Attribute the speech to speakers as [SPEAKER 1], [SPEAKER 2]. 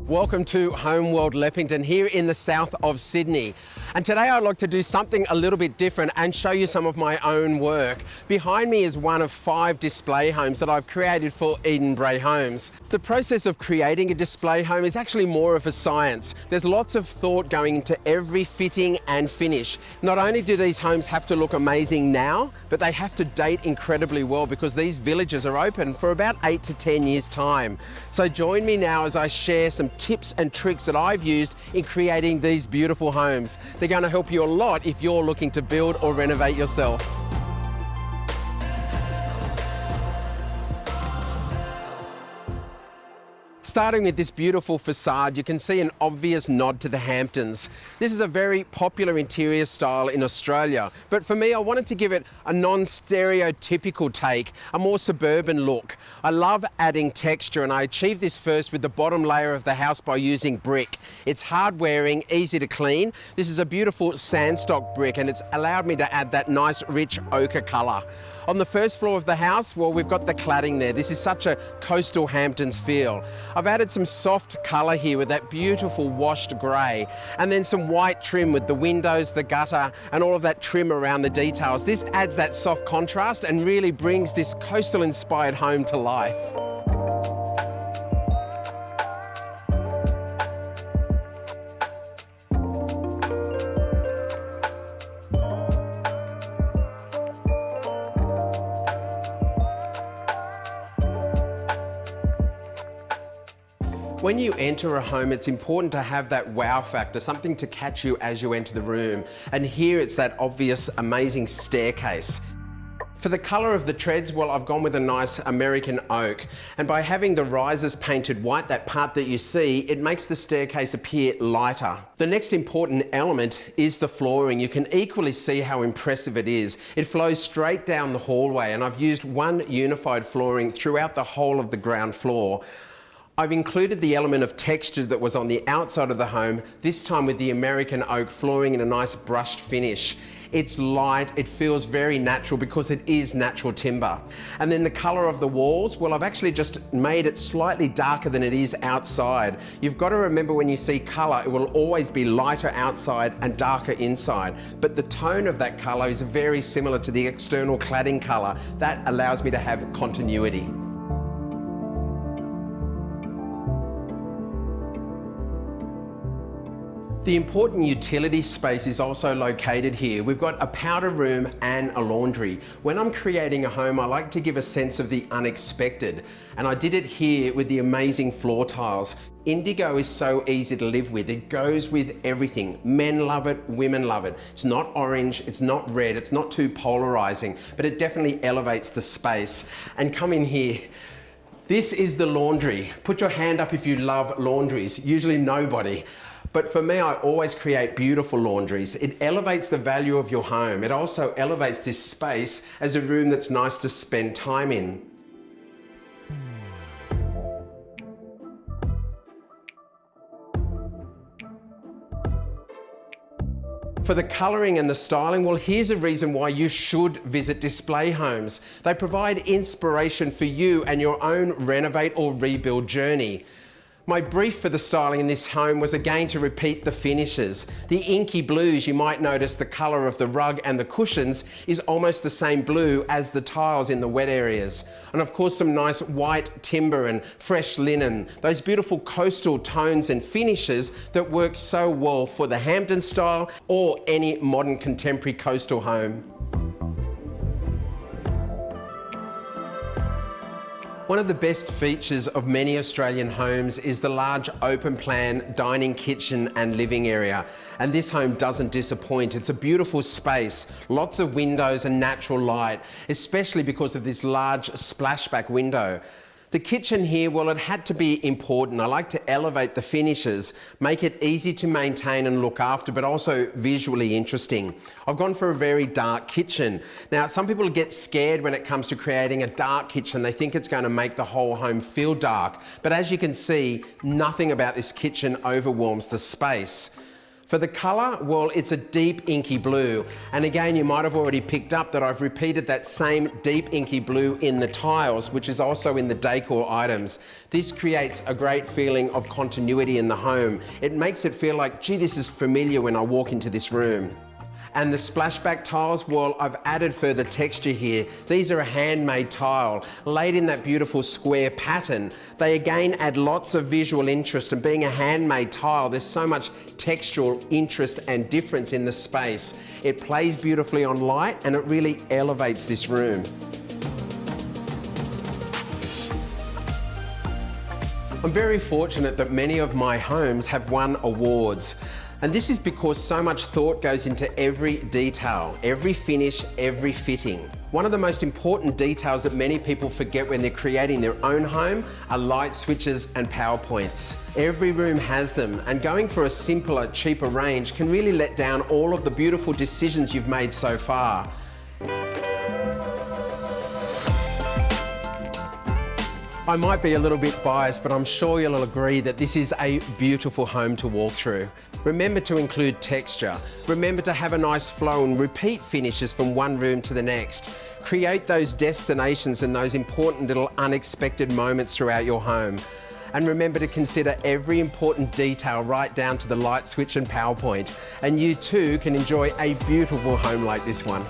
[SPEAKER 1] Welcome to Homeworld Leppington here in the south of Sydney. And today I'd like to do something a little bit different and show you some of my own work. Behind me is one of 5 display homes that I've created for Eden Bray Homes. The process of creating a display home is actually more of a science. There's lots of thought going into every fitting and finish. Not only do these homes have to look amazing now, but they have to date incredibly well because these villages are open for about 8 to 10 years time. So join me now as I share some tips and tricks that I've used in creating these beautiful homes. They're going to help you a lot if you're looking to build or renovate yourself. Starting with this beautiful facade, you can see an obvious nod to the Hamptons. This is a very popular interior style in Australia, but for me, I wanted to give it a non-stereotypical take, a more suburban look. I love adding texture, and I achieved this first with the bottom layer of the house by using brick. It's hard wearing, easy to clean. This is a beautiful sandstock brick, and it's allowed me to add that nice rich ochre colour. On the first floor of the house, well, we've got the cladding there. This is such a coastal Hamptons feel. I've added some soft colour here with that beautiful washed grey, and then some white trim with the windows, the gutter, and all of that trim around the details. This adds that soft contrast and really brings this coastal inspired home to life. When you enter a home, it's important to have that wow factor, something to catch you as you enter the room. And here it's that obvious, amazing staircase. For the colour of the treads, well, I've gone with a nice American oak. And by having the risers painted white, that part that you see, it makes the staircase appear lighter. The next important element is the flooring. You can equally see how impressive it is. It flows straight down the hallway, and I've used one unified flooring throughout the whole of the ground floor. I've included the element of texture that was on the outside of the home, this time with the American oak flooring in a nice brushed finish. It's light, it feels very natural because it is natural timber. And then the colour of the walls, well, I've actually just made it slightly darker than it is outside. You've got to remember, when you see colour, it will always be lighter outside and darker inside. But the tone of that colour is very similar to the external cladding colour. That allows me to have continuity. The important utility space is also located here. We've got a powder room and a laundry. When I'm creating a home, I like to give a sense of the unexpected. And I did it here with the amazing floor tiles. Indigo is so easy to live with. It goes with everything. Men love it, women love it. It's not orange, it's not red, it's not too polarizing, but it definitely elevates the space. And come in here. This is the laundry. Put your hand up if you love laundries. Usually nobody. But for me, I always create beautiful laundries. It elevates the value of your home. It also elevates this space as a room that's nice to spend time in. For the colouring and the styling, well, here's a reason why you should visit display homes. They provide inspiration for you and your own renovate or rebuild journey. My brief for the styling in this home was again to repeat the finishes. The inky blues, you might notice the colour of the rug and the cushions is almost the same blue as the tiles in the wet areas. And of course some nice white timber and fresh linen, those beautiful coastal tones and finishes that work so well for the Hampton style or any modern contemporary coastal home. One of the best features of many Australian homes is the large open plan dining kitchen and living area. And this home doesn't disappoint. It's a beautiful space, lots of windows and natural light, especially because of this large splashback window. The kitchen here, well, it had to be important. I like to elevate the finishes, make it easy to maintain and look after, but also visually interesting. I've gone for a very dark kitchen. Now, some people get scared when it comes to creating a dark kitchen. They think it's going to make the whole home feel dark. But as you can see, nothing about this kitchen overwhelms the space. For the colour, well, it's a deep inky blue. And again, you might have already picked up that I've repeated that same deep inky blue in the tiles, which is also in the decor items. This creates a great feeling of continuity in the home. It makes it feel like, gee, this is familiar when I walk into this room. And the splashback tiles, well, I've added further texture here. These are a handmade tile, laid in that beautiful square pattern. They again add lots of visual interest, and being a handmade tile, there's so much textural interest and difference in the space. It plays beautifully on light and it really elevates this room. I'm very fortunate that many of my homes have won awards. And this is because so much thought goes into every detail, every finish, every fitting. One of the most important details that many people forget when they're creating their own home are light switches and power points. Every room has them, and going for a simpler, cheaper range can really let down all of the beautiful decisions you've made so far. I might be a little bit biased, but I'm sure you'll agree that this is a beautiful home to walk through. Remember to include texture. Remember to have a nice flow and repeat finishes from one room to the next. Create those destinations and those important little unexpected moments throughout your home. And remember to consider every important detail right down to the light switch and power point. And you too can enjoy a beautiful home like this one.